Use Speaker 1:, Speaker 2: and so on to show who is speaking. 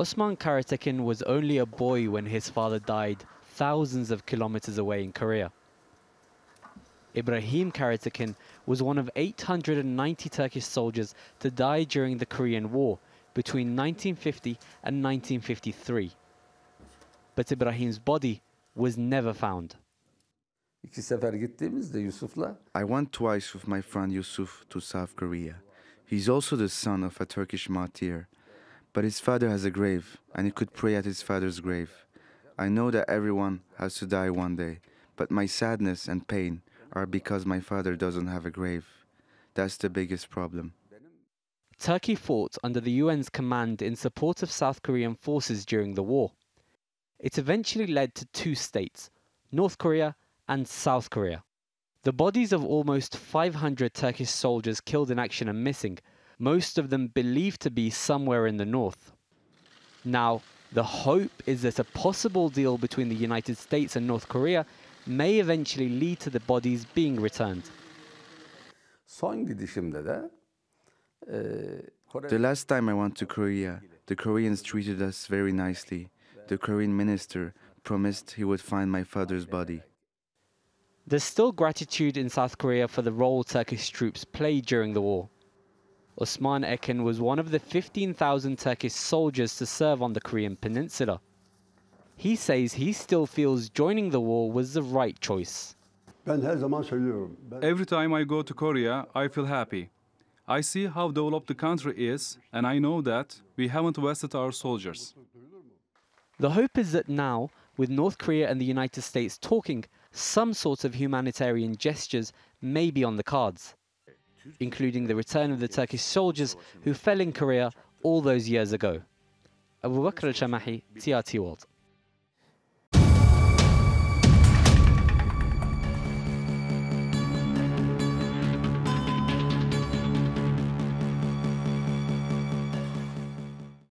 Speaker 1: Osman Karatekin was only a boy when his father died thousands of kilometers away in Korea. Ibrahim Karatekin was one of 890 Turkish soldiers to die during the Korean War between 1950 and 1953. But Ibrahim's body was never found.
Speaker 2: I went twice with my friend Yusuf to South Korea. He's also the son of a Turkish martyr. But his father has a grave, and he could pray at his father's grave. I know that everyone has to die one day, but my sadness and pain are because my father doesn't have a grave. That's the biggest problem.
Speaker 1: Turkey fought under the UN's command in support of South Korean forces during the war. It eventually led to two states, North Korea and South Korea. The bodies of almost 500 Turkish soldiers killed in action are missing, most of them believed to be somewhere in the north. Now, the hope is that a possible deal between the United States and North Korea may eventually lead to the bodies being returned.
Speaker 2: The last time I went to Korea, the Koreans treated us very nicely. The Korean minister promised he would find my father's body.
Speaker 1: There's still gratitude in South Korea for the role Turkish troops played during the war. Osman Ekin was one of the 15,000 Turkish soldiers to serve on the Korean Peninsula. He says he still feels joining the war was the right choice.
Speaker 3: Every time I go to Korea, I feel happy. I see how developed the country is, and I know that we haven't wasted our soldiers.
Speaker 1: The hope is that now, with North Korea and the United States talking, some sort of humanitarian gestures may be on the cards, including the return of the Turkish soldiers who fell in Korea all those years ago. Abubakr al Shamahi, TRT World.